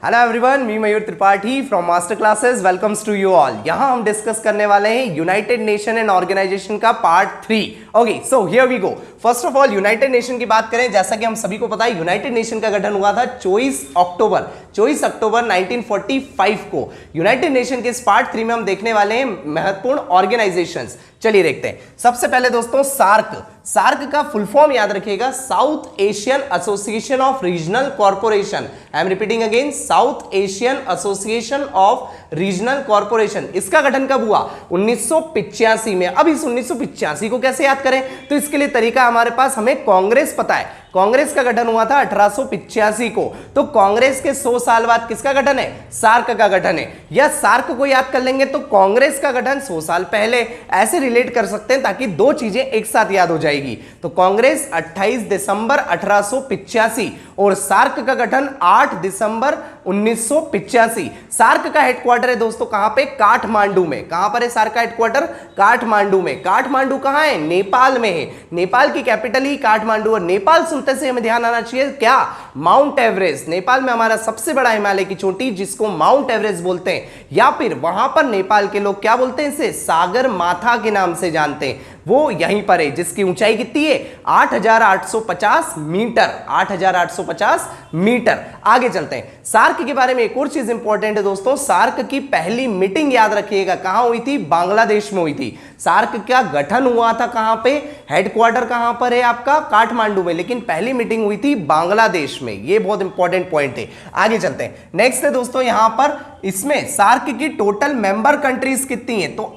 Hello everyone, me Mayur Tripathi from master classes welcomes to you all. यहां हम discuss करने वाले हैं यूनाइटेड नेशन एंड ऑर्गेनाइजेशन का part 3। Okay, so here we go. First of all united nation की बात करें, जैसा कि हम सभी को पता है यूनाइटेड नेशन का गठन हुआ था 24 अक्टूबर 1945 को। यूनाइटेड नेशन के इस पार्ट 3 में हम देखने वाले हैं महत्वपूर्ण ऑर्गेनाइजेशंस। चलिए देखते हैं। सबसे पहले दोस्तों सार्क का फुल फॉर्म याद रखिएगा, south Asian association of regional corporation. I am repeating again, south Asian association of regional corporation. इसका गठन कब हुआ? 1985 में। अब इस 1985 को कैसे याद करें? तो इसके लिए तरीका हमारे पास, हमें कांग्रेस पता है। कांग्रेस का गठन हुआ था 1885 को। तो कांग्रेस के 100 साल बाद किसका गठन है? सार्क का गठन है। या सार्क को याद कर लेंगे तो कांग्रेस का गठन 100 साल पहले, ऐसे रिलेट कर सकते हैं ताकि दो चीजें एक साथ याद हो जाएगी। तो कांग्रेस 28 दिसंबर 1885 और सार्क का गठन 8 दिसंबर 1985। सार्क का हेडक्वार्टर है दोस्तों कहां पे? काठमांडू में। कहां पर है सार्क का हेडक्वार्टर? काठमांडू में। काठमांडू कहां है? नेपाल में है। नेपाल की कैपिटल ही काठमांडू। और नेपाल सुनते से हमें ध्यान आना चाहिए क्या? Mount Everest. नेपाल में हमारा सबसे बड़ा हिमालय की चोटी जिसको माउंट एवरेस्ट बोलते हैं, या फिर वहां पर नेपाल के लोग क्या बोलते हैं? इसे सागर माथा के नाम से जानते हैं। वो यहीं पर है, जिसकी ऊंचाई कितनी है? 8,850 मीटर। 8,850 मीटर। आगे चलते हैं। सार्क के बारे में एक और चीज इंपॉर्टेंट है दोस्तों। सार्क की पहली मीटिंग याद रखिएगा कहां हुई थी? बांग्लादेश में हुई थी। सार्क का गठन हुआ था कहां पे? हेडक्वार्टर कहां पर है आपका? काठमांडू में। लेकिन पहली मीटिंग हुई थी बांग्लादेश में। ये बहुत इंपॉर्टेंट पॉइंट है। आगे चलते हैं। नेक्स्ट है दोस्तों, यहां पर इसमें सार्क की टोटल मेंबर कंट्रीज कितनी है? तो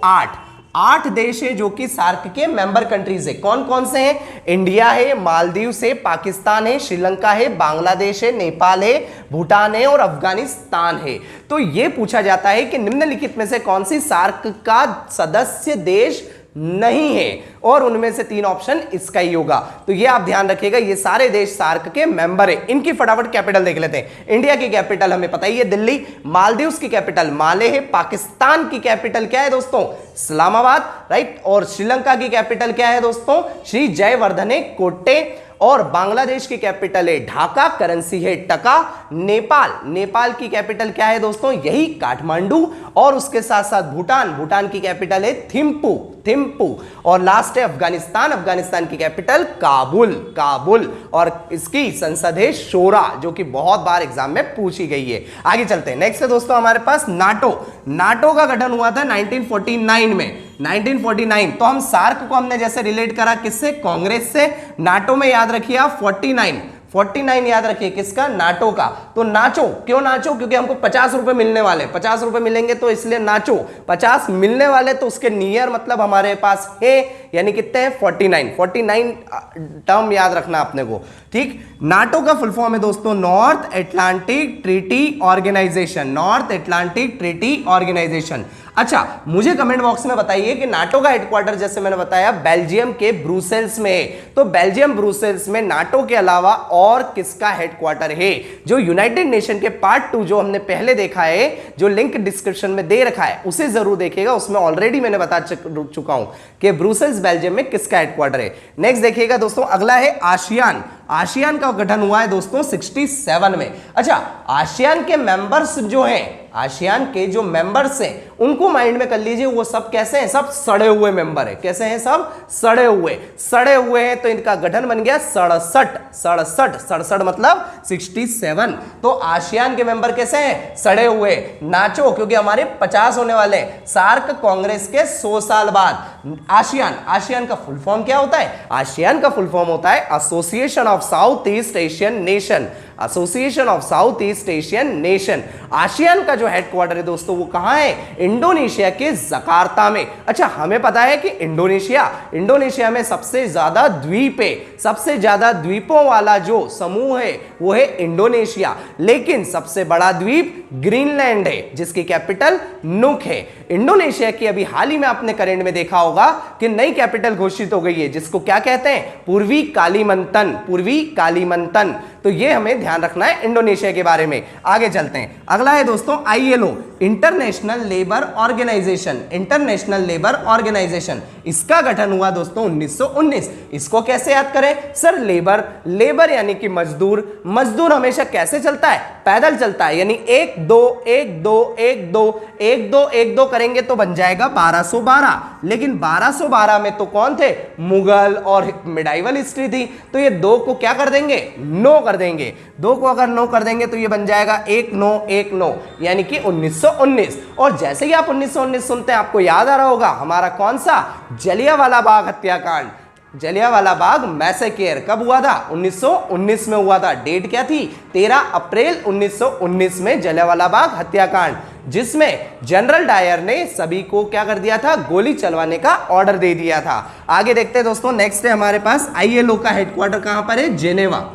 8 देश है जो कि सार्क के मेंबर कंट्रीज है। कौन कौन से हैं? इंडिया है, मालदीव है, पाकिस्तान है, श्रीलंका है, बांग्लादेश है, नेपाल है, भूटान है और अफगानिस्तान है। तो यह पूछा जाता है कि निम्नलिखित में से कौन सी सार्क का सदस्य देश नहीं है, और उनमें से 3 ऑप्शन इसका ही होगा। तो ये आप ध्यान रखिएगा, ये सारे देश सार्क के मेंबर है। इनकी फटाफट कैपिटल देख लेते हैं। इंडिया की कैपिटल हमें पता ही है, दिल्ली। मालदीव्स की कैपिटल माले है। पाकिस्तान की कैपिटल क्या है दोस्तों? इस्लामाबाद, राइट। और श्रीलंका की कैपिटल क्या है दोस्तों? श्री जयवर्धने कोट्टे। और बांग्लादेश की कैपिटल है ढाका, करेंसी है टका। नेपाल की कैपिटल क्या है दोस्तों? यही काठमांडू। और उसके साथ साथ भूटान की कैपिटल है थिम्पू। और लास्ट है अफगानिस्तान की कैपिटल काबुल। और इसकी संसद है शोरा, जो कि बहुत बार एग्जाम में पूछी गई है। आगे चलते हैं। नेक्स्ट है दोस्तों हमारे पास नाटो का गठन हुआ था 1949 में। 1949। तो हम सार्क को हमने जैसे रिलेट करा किससे? कांग्रेस से। नाटो में याद रखिए आप 49 याद रखिए किसका? नाटो का। तो नाचो, क्यों नाचो? क्योंकि हमको 50 रुपए मिलने वाले, 50 रुपए मिलेंगे तो इसलिए नाचो। 50 मिलने वाले तो उसके नियर मतलब हमारे पास है, यानी कितने हैं? 49 टर्म याद रखना अपने को, ठीक। नाटो का फुल फॉर्म है दोस्तों नॉर्थ अटलांटिक ट्रीटी ऑर्गेनाइजेशन। अच्छा, मुझे कमेंट बॉक्स में बताइए कि नाटो का हेडक्वार्टर जैसे मैंने बताया बेल्जियम के ब्रुसेल्स में है। तो बेल्जियम ब्रुसेल्स में नाटो के अलावा और किसका हेडक्वार्टर है? जो यूनाइटेड नेशन के पार्ट 2 जो हमने पहले देखा है, जो लिंक डिस्क्रिप्शन में दे रखा है, उसे जरूर देखिएगा। उसमें ऑलरेडी मैंने बता चुका हूं कि ब्रुसेल्स बेल्जियम में किसका हेडक्वार्टर है। नेक्स्ट देखिएगा दोस्तों, अगला है आसियान का गठन हुआ है दोस्तों 67 में। अच्छा, आसियान के मेंबर्स जो हैं, आसियान के जो मेंबर्स हैं उनको माइंड में कर लीजिए, वो सब कैसे हैं? सब सड़े हुए मेंबर हैं। कैसे हैं? सब सड़े हुए हैं। तो इनका गठन बन गया 67 मतलब 67। तो आसियान के मेंबर कैसे हैं? सड़े हुए। नाचो, क्योंकि हमारे 50 होने वाले हैं। सार्क कांग्रेस के 100 साल बाद। आसियान का फुल फॉर्म क्या होता है? आसियान का फुल फॉर्म होता है association of south east Asian nation. ASEAN का जो हेडक्वार्टर है दोस्तों वो कहां है? इंडोनेशिया के जकार्ता में। अच्छा, हमें पता है कि इंडोनेशिया में सबसे ज्यादा द्वीप है। सबसे ज्यादा द्वीपों वाला जो समूह है वो है इंडोनेशिया। लेकिन सबसे बड़ा द्वीप ग्रीनलैंड है, जिसकी कैपिटल नुक है। इंडोनेशिया की अभी हाल ही में आपने करंट में देखा होगा कि नई कैपिटल घोषित हो गई है, जिसको क्या कहते हैं? पूर्वी कालीमंतन। तो ये हमें ध्यान रखना है इंडोनेशिया के बारे में। आगे चलते हैं, अगला है दोस्तों ILO, international labour organisation. International labour organisation, इसका गठन हुआ दोस्तों 1919। इसको कैसे याद करें सर? लेबर, लेबर यानी कि मजदूर, मजदूर हमेशा कैसे चलता है? पैदल चलता है, यानी 1 2 1 2 1 2 1 2 1 2 करेंगे तो बन जाएगा 1212। लेकिन 1212 में तो कौन थे? मुगल और मिडाइवल हिस्ट्री थी, तो ये 2 को क्या कर देंगे? 9 कर देंगे। 2 को अगर 9 कर देंगे तो ये बन जाएगा 1919, यानी कि 1919। और जैसे ही आप 1919 सुनते हैं आपको याद आ रहा होगा हमारा कौन सा? जलियांवाला बाग हत्याकांड। जलियांवाला बाग मैसेकेयर कब हुआ था? 1919 में हुआ था। डेट क्या थी? 13 अप्रैल 1919 में जलियांवाला बाग हत्याकांड, जिसमें जनरल डायर ने सभी को क्या कर दिया था? गोली चलवाने का ऑर्डर दे दिया था। आगे देखते हैं दोस्तों, नेक्स्ट है हमारे पास ILO का हेडक्वार्टर कहां पर है? जेनेवा।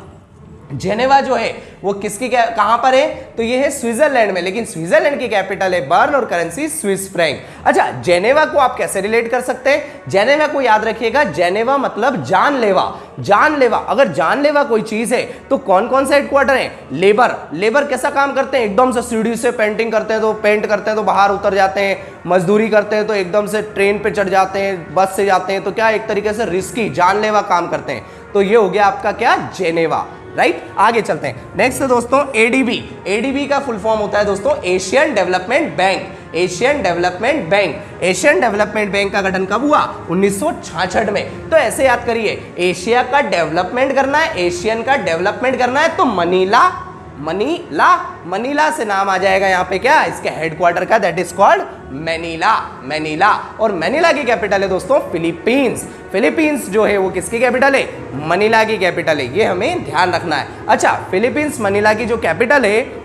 जेनेवा जो है वो किसकी कहां पर है? तो ये है स्विट्जरलैंड में, लेकिन स्विट्जरलैंड की कैपिटल है बर्न और करेंसी स्विस फ्रैंक। अच्छा, जेनेवा को आप कैसे रिलेट कर सकते हैं? जेनेवा को याद रखिएगा, जेनेवा मतलब जानलेवा। जानलेवा, अगर जानलेवा कोई चीज है तो कौन कौन सा हेडक्वार्टर है? लेबर। लेबर कैसा काम करते हैं? एकदम से सीढ़ी से पेंटिंग करते हैं तो पेंट करते हैं तो बाहर उतर जाते हैं, मजदूरी करते हैं तो एकदम से ट्रेन पे चढ़ जाते हैं, बस से जाते हैं, तो क्या एक तरीके से रिस्की जानलेवा काम करते हैं। तो ये हो गया आपका क्या? Geneva, right. आगे चलते हैं, नेक्स्ट दोस्तों ADB। ADB का फुल फॉर्म होता है दोस्तों Asian development bank. Asian development bank. Asian development bank का गठन कब हुआ? 1966 में। तो ऐसे याद करिए, एशिया का डेवलपमेंट करना है, एशियन का डेवलपमेंट करना है तो मनीला, मनीला, मनीला से नाम आ जाएगा यहाँ पे क्या? इसके हेडक्वार्टर का, दैट इज कॉल्ड मैनीला। मैनीला, और मैनीला की कैपिटल है दोस्तों फिलीपींस। फिलीपींस जो है वो किसकी कैपिटल है? मनीला की कैपिटल है, ये हमें ध्यान रखना है। अच्छा, फिलीपींस मनीला की जो कैपिटल है,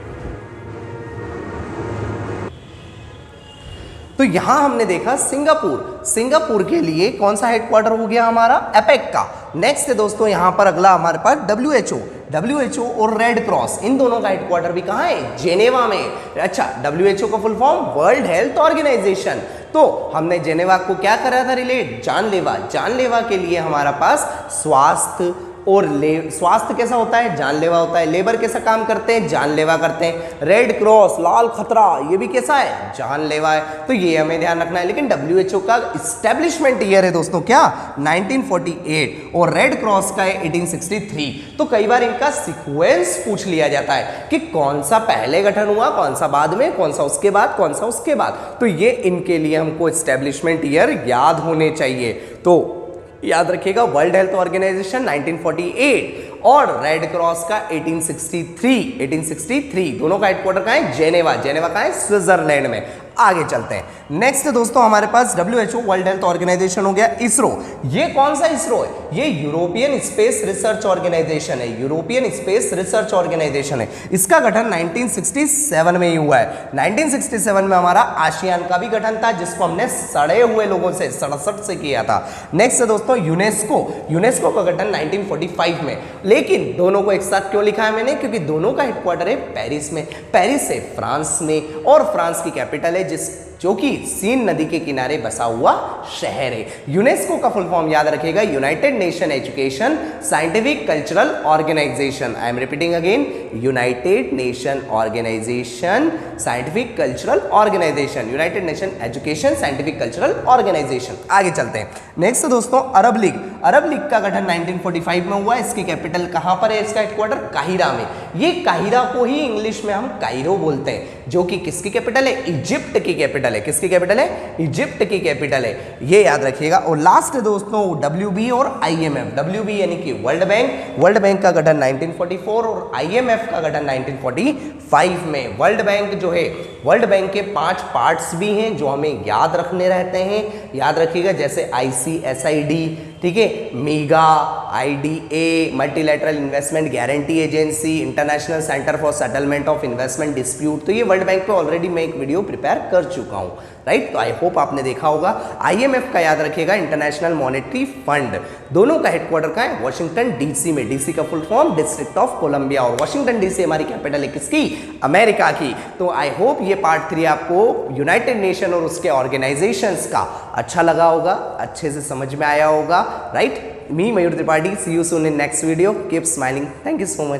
तो यहां हमने देखा सिंगापुर। सिंगापुर के लिए कौन सा हेडक्वार्टर हो गया हमारा? एपेक का। नेक्स्ट है दोस्तों यहां पर अगला हमारे पास WHO। WHO और रेड क्रॉस, इन दोनों का हेडक्वार्टर भी कहां है? जेनेवा में। अच्छा, WHO का full form world health organisation. तो हमने जेनेवा को क्या करा था रिलेट? जानलेवा। जानलेवा के लिए हमारा पास स्वास्थ्य और स्वास्थ्य कैसा होता है? जानलेवा होता है। लेबर कैसा काम करते हैं? जानलेवा करते हैं। रेड क्रॉस, लाल खतरा, ये भी कैसा है? जानलेवा है। तो ये हमें ध्यान रखना है। लेकिन WHO का इस्टेब्लिशमेंट ईयर है दोस्तों क्या? 1948, और रेड क्रॉस का है 1863। तो कई बार इनका सीक्वेंस पूछ लिया जाता है कि कौन सा पहले गठन हुआ, कौन सा बाद में, कौन सा उसके बाद, कौन सा उसके बाद। तो ये इनके लिए हमको इस्टेब्लिशमेंट ईयर याद होने चाहिए। तो याद रखिएगा, वर्ल्ड हेल्थ ऑर्गेनाइजेशन 1948 और रेड क्रॉस का 1863 दोनों का हेडक्वार्टर कहां है? जेनेवा। जेनेवा कहां है? स्विट्जरलैंड में। आगे चलते हैं, नेक्स्ट दोस्तों हमारे पास WHO वर्ल्ड हेल्थ ऑर्गेनाइजेशन हो गया। इसरो, ये कौन सा इसरो है? ये यूरोपियन स्पेस रिसर्च ऑर्गेनाइजेशन है। यूरोपियन स्पेस रिसर्च ऑर्गेनाइजेशन है। इसका गठन 1967 में ही हुआ है। 1967 में हमारा आसियान का भी गठन था, जिसको हमने सड़े हुए लोगों से 67 से किया था। नेक्स्ट दोस्तों यूनेस्को। यूनेस्को का गठन 1945 में। लेकिन दोनों को एक साथ क्यों लिखा है मैंने? क्योंकि दोनों का हेडक्वार्टर है पेरिस में। पेरिस है फ्रांस में, और फ्रांस की कैपिटल है जो कि सीन नदी के किनारे बसा हुआ शहर है। यूनेस्को का फुल फॉर्म याद रखिएगा, united nation education scientific cultural organisation. I am repeating again, united nation organisation scientific cultural organisation, united nation education scientific cultural organisation. आगे चलते हैं, नेक्स्ट दोस्तों अरब लीग। अरब लीग का गठन 1945 में हुआ। इसकी कैपिटल कहां पर है? इसका हेडक्वार्टर काहिरा में। ये काहिरा को ही इंग्लिश में हम कायरो बोलते हैं, जो कि किसकी कैपिटल है? इजिप्ट की कैपिटल है। किसकी कैपिटल है? इजिप्ट की कैपिटल है, ये याद रखिएगा। और लास्ट दोस्तों WB और IMF। WB यानी कि वर्ल्ड बैंक। वर्ल्ड बैंक का गठन 1944 और IMF का गठन 1945 में। वर्ल्ड बैंक जो है, वर्ल्ड बैंक के 5 पार्ट्स भी हैं जो हमें याद रखने रहते हैं। याद रखिएगा, जैसे ICSID, ठीक है, मीगा, IDA multilateral investment guarantee agency, international centre for settlement of investment dispute. तो ये वर्ल्ड बैंक पे ऑलरेडी मैं एक वीडियो प्रिपेयर कर चुका हूँ, राइट। तो आई होप आपने देखा होगा। IMF का याद रखिएगा, इंटरनेशनल मॉनेटरी फंड। दोनों का हेडक्वार्टर का है वॉशिंगटन DC में। DC का full form district of Columbia, और वॉशिंगटन DC हमारी कैपिटल है किसकी? अमेरिका की। तो आई होप ये पार्ट 3 आपको यूनाइटेड नेशन और उसके ऑर्गेनाइजेशंस का अच्छा लगा होगा, अच्छे से समझ में आया होगा, right. Me Mayur Tripathi, see you soon in next video. Keep smiling. Thank you so much.